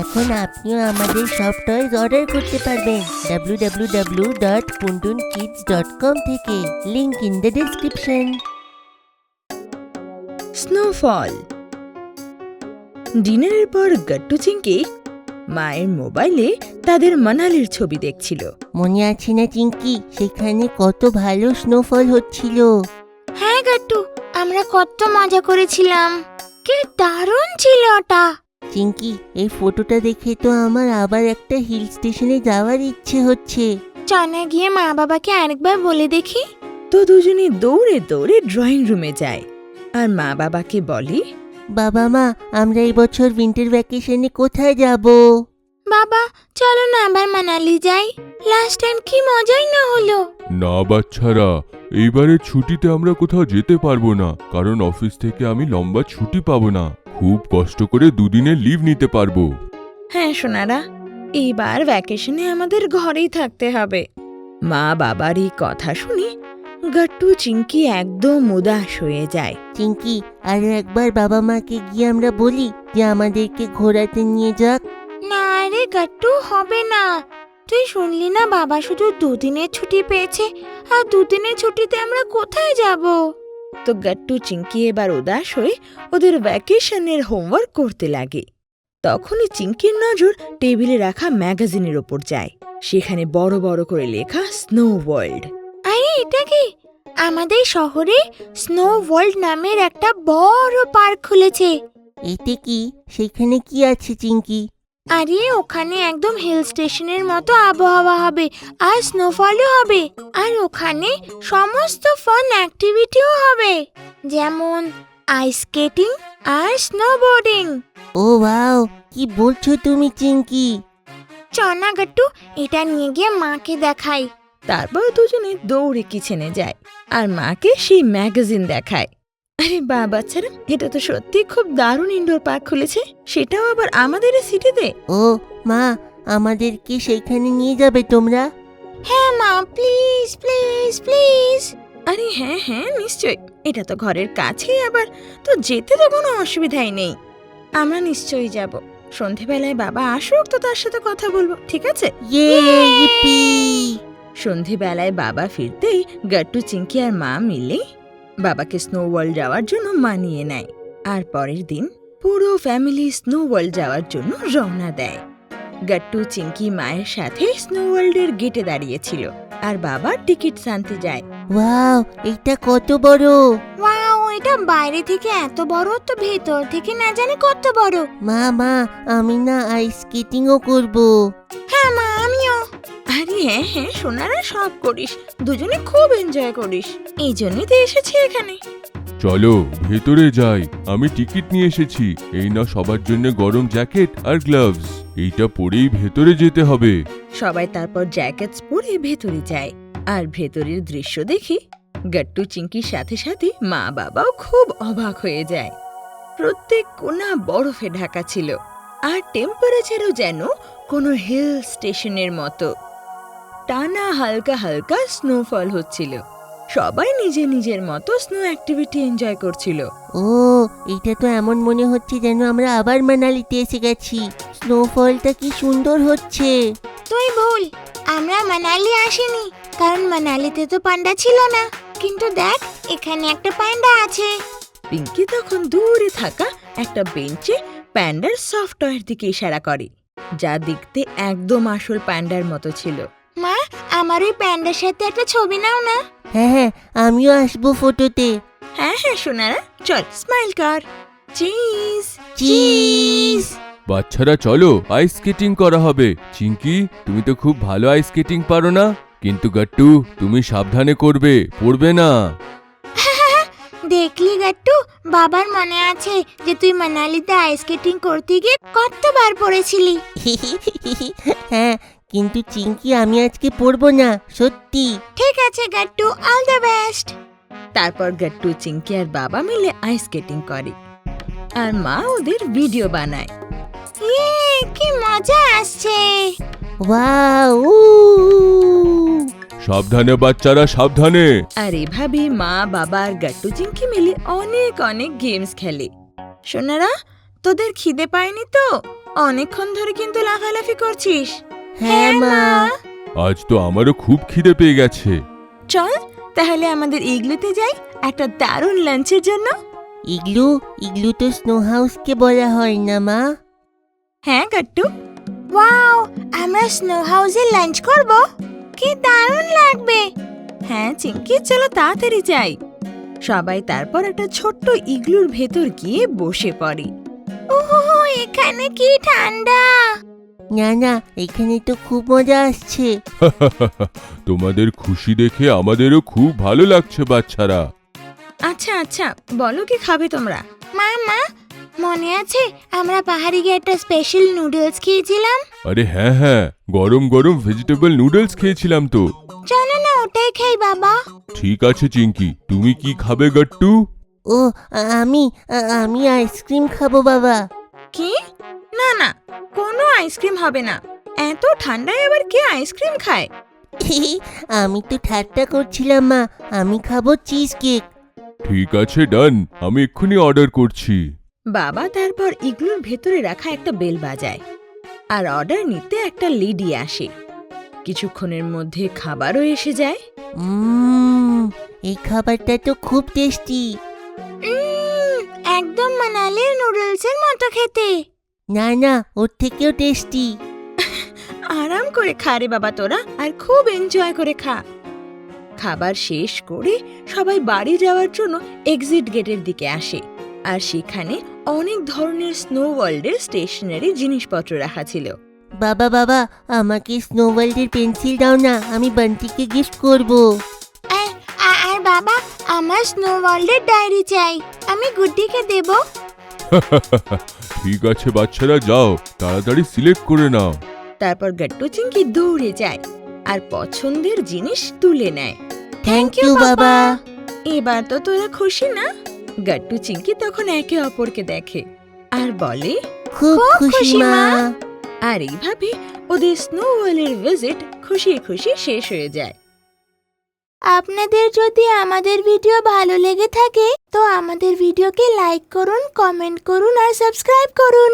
এখন আপনিও আমাদের সব টয়েস অর্ডার করতে পারবেন www.puntunkids.com থেকে। Link in the description. Snowfall. ডিনারের পর গট্টু চিংকি মায়ের মোবাইলে তাদের মানালির ছবি দেখছিল। মনে আছে না চিঙ্কি, সেখানে কত ভালো স্নোফল হচ্ছিল। হ্যাঁ গট্টু, আমরা কত মজা করেছিলাম। কি দারুণ ছিল ওটা। চিঙ্কি, এই ফটোটা দেখে তো আমার আবার একটা হিল স্টেশনে যাওয়ার ইচ্ছে হচ্ছে। চনা গিয়ে মা বাবাকে আরেকবার বলে দেখি। তো দুজনে দৌড়ে দৌড়ে ড্রয়িং রুমে যায় আর মা বাবাকে বলে, বাবা মা, আমরা এই বছর উইন্টার ভ্যাকেশনে কোথায় যাব? বাবা চলো না আবার মানালি যাই। লাস্ট টাইম কি মজাই না হলো। না বাচ্চারা, এইবারের ছুটিতে আমরা কোথাও যেতে পারবো না, কারণ অফিস থেকে আমি লম্বা ছুটি পাবো না। খুব কষ্ট করে দুদিনের লিভ নিতে পারবো। হ্যাঁ সোনারা, এইবার ভ্যাকেশনে আমাদের ঘরেই থাকতে হবে। মা বাবার এই কথা শুনে গট্টু চিংকি একদম উদাস হয়ে যায়। চিঙ্কি, আরো একবার বাবা মাকে গিয়ে আমরা বলি যে আমাদেরকে ঘোরাতে নিয়ে যাক। না রে গট্টু, হবে না। তুই শুনলি না বাবা শুধু দুদিনের ছুটি পেয়েছে, আর দুদিনের ছুটিতে আমরা কোথায় যাব? তো গট্টু চিংকি এবার উদাস হয়ে ওদের ভ্যাকেশনের হোমওয়ার্ক করতে লাগে। তখনই চিংকির নজর টেবিলে রাখা ম্যাগাজিনের ওপর যায়। সেখানে বড় বড় করে লেখা স্নো ওয়ার্ল্ড। আরে এটা কি? আমাদের শহরে স্নো ওয়ার্ল্ড নামের একটা বড় পার্ক খুলেছে। এতে কি? সেখানে কি আছে চিঙ্কি? আরে ওখানে একদম হিল স্টেশনের মতো আবহাওয়া হবে, আর স্নোফলও হবে। আর ওখানে সমস্ত ফান অ্যাক্টিভিটিও হবে, যেমন আইস স্কেটিং আর স্নোবোর্ডিং। ও ওয়াও, কি বলছো তুমি চিঙ্কি? চনা গট্টু, এটা নিয়ে গিয়ে মাকে দেখাই। তারপর দুজনে দৌড়ে কিচেনে যায় আর মাকে সেই ম্যাগাজিন দেখায়। আরে বাচ্চারা, এটা তো সত্যি খুব দারুণ ইনডোর পার্ক খুলেছে, সেটাও আবার আমাদের সিটিতে। ও মা, আমাদেরকে সেইখানে নিয়ে যাবে তোমরা? হ্যাঁ মা, প্লিজ প্লিজ প্লিজ। আরে হ্যাঁ হ্যাঁ নিশ্চয়, এটা তো ঘরের কাছেই, আবার তো যেতে তো কোনো অসুবিধাই নেই। আমরা নিশ্চয়ই যাব। সন্ধেবেলায় বাবা আসুক তো তার সাথে কথা বলবো, ঠিক আছে? ইপ্পি! সন্ধেবেলায় বাবা ফিরতেই গট্টু চিংকি আর মা মিলে বাবাকে স্নো ওয়ার্ল্ড যাওয়ার জন্য মানিয়ে নেয়। আর পরের দিন পুরো ফ্যামিলি স্নো ওয়ার্ল্ড যাওয়ার জন্য রওনা দেয়। গট্টু চিংকি মায়ের সাথে স্নো ওয়ার্ল্ডের গেটে দাঁড়িয়েছিল আর বাবা টিকিট আনতে যায়। ওয়াও, এটা কত বড়! ওয়াও, এটা বাইরে থেকে এত বড়, তো ভেতর থেকে না জানি কত বড়। মা, আমি না আইস স্কেটিংও করব। হ্যাঁ মা, আমিও। আরে হ্যাঁ হ্যাঁ সোনারা, সব করিস, দুজনে খুব এনজয় করিস, এই জন্যই তো এসেছি এখানে। চলো ভেতরে যাই, আমি টিকিট নিয়ে এসেছি। এই না সবার জন্য গরম জ্যাকেট আর গ্লাভস, এইটা পরেই ভেতরে যেতে হবে। সবাই তারপর জ্যাকেটস পরে ভেতরে যায় আর ভেতরের দৃশ্য দেখে গট্টু চিংকির সাথে সাথে মা বাবাও খুব অবাক হয়ে যায়। প্রত্যেক কোণা বরফে ঢাকা ছিল আর টেম্পারেচারও যেন কোনো হিল স্টেশনের মতো। টানা হালকা হালকা স্নোফল হচ্ছিল। সবাই নিজের নিজের মতো স্নো অ্যাক্টিভিটি এনজয় করছিল। ও, এটা তো এমন মনে হচ্ছে যেন আমরা আবার মানালিতে এসে গেছি। স্নোফলটা কি সুন্দর হচ্ছে। তুই ভুল, আমরা মানালি আসিনি, কারণ মানালিতে তো পান্ডা ছিল না। কিন্তু দেখ, এখানে একটা পান্ডা আছে। পিঙ্কি তখন দূরে থাকা একটা বেঞ্চে প্যান্ডার সফট টয়ের দিকে ইশারা করে, যা দেখতে একদম আসল প্যান্ডার মতো ছিল। মা, আমার ওই প্যান্ডার সাথে একটা ছবি নাও না। হ্যাঁ, আমিও আসবো ফটোতে। হ্যাঁ হ্যাঁ সোনারা, চল স্মাইল কর। Cheese cheese! বাচ্চারা চলো, আইস স্কেটিং করা হবে। চিঙ্কি, তুমি তো খুব ভালো আইস স্কেটিং পারো না, কিন্তু গট্টু তুমি সাবধানে করবে, পড়বে না। দেখলি গট্টু, বাবার মনে আছে যে তুই মানালিতে আইস স্কেটিং করতে গিয়ে কতবার পড়েছিলি। হ্যাঁ, কিন্তু চিঙ্কি আমি আজকে পড়বো না, সত্যি। ঠিক আছে গট্টু, অল দ্য বেস্ট। তারপর গট্টু চিংকি আর বাবা মিলে আইস স্কেটিং করে আর মা ওদের ভিডিও বানায়। কি মজা আসছে। ওয়াও! সাবধানে বাচ্চারা, সাবধানে। আর এভাবে মা বাবা আর গট্টু চিংকি মিলে অনেক অনেক গেমস খেলে। সোনারা, তোদের খিদে পায়নি তো? অনেকক্ষণ ধরে কিন্তু লাফালাফি করছিস। হ্যাঁ মা। আজ তো আমারও খুব খিদে পেয়ে গেছে। চল তাহলে আমাদের ইগলুতে যাই একটা দারুণ লাঞ্চের জন্য। ইগলু ইগলু তো স্নো হাউসকে বলা হয় না মা? হ্যাঁ গাট্টু। ওয়াও, আমরা স্নো হাউসে লাঞ্চ করব? কি দারুণ লাগবে! হ্যাঁ চিঙ্কি, চলো তাড়াতাড়ি যাই। সবাই তারপর একটা ছোট্ট ইগলুর ভেতর গিয়ে বসে পড়ে। ওহো, এখানে কি ঠান্ডা! না না, এখানে তো খুব মজা আসছে। তোমাদের খুশি দেখে আমাদেরও খুব ভালো লাগছে বাচ্চারা। আচ্ছা আচ্ছা, বলো কি খাবে তোমরা? মা, মনে আছে আমরা পাহাড়ে গিয়ে একটা স্পেশাল নুডলস খেয়েছিলাম? আরে হ্যাঁ হ্যাঁ, গরম গরম ভেজিটেবল নুডলস খেয়েছিলাম তো। চলো না ওটাই খাই বাবা। ঠিক আছে চিঙ্কি, তুমি কি খাবে গাট্টু? ও, আমি আইসক্রিম খাবো বাবা। কি? না না, কোনো আইসক্রিম হবে না। এত ঠান্ডায় আবার কে আইসক্রিম খায়? আমি তো ঠাট্টা করছিলাম মা, আমি খাবো চিজ কেক। ঠিক আছে ডান, আমি এক্ষুনি অর্ডার করছি। বাবা তারপর ইগলুর ভেতরে রাখা একটা বেল বাজায় আর অর্ডার নিতে একটা লেডি আসে। কিছুক্ষণের মধ্যে খাবারও এসে যায়। এই খাবারটা তো খুব টেস্টি। একদম মানালির নুডলসের মতো খেতে। না না, ওর থেকেও টেস্টি। আরাম করে খা রে বাবা তোরা, আর খুব এনজয় করে খা। খাবার শেষ করে সবাই বাড়ি যাওয়ার জন্য এক্সিট গেটের দিকে আসে, আর সেখানে অনেক ধরনের স্নো ওয়ার্ল্ডের স্টেশনারি জিনিসপত্র রাখা ছিল। বাবা, আমাকে স্নো ওয়ার্ল্ডের পেন্সিল দাও না, আমি বান্টিকে গিফট করব। আর বাবা, আমার স্নো ওয়ার্ল্ডের ডায়েরি চাই, আমি গুড্ডিকে দেব। ঠিক আছে বাচ্চারা, যাও তাড়াতাড়ি সিলেক্ট করে নাও। তারপর গাট্টু চিংকি দৌড়ে যায় আর পছন্দের জিনিস তুলে নেয়। থ্যাংক ইউ বাবা। এবার তো তোরা খুশি না? গাট্টু চিংকি তখন একে অপরকে দেখে আর বলে, খুব খুশি মা। আর এইভাবে ওদের স্নো ওয়ার্ল্ডের ভিজিট খুশি খুশি শেষ হয়ে যায়। আপনাদের যদি আমাদের ভিডিও ভালো লেগে থাকে তো আমাদের ভিডিওকে লাইক করুন, কমেন্ট করুন আর সাবস্ক্রাইব করুন।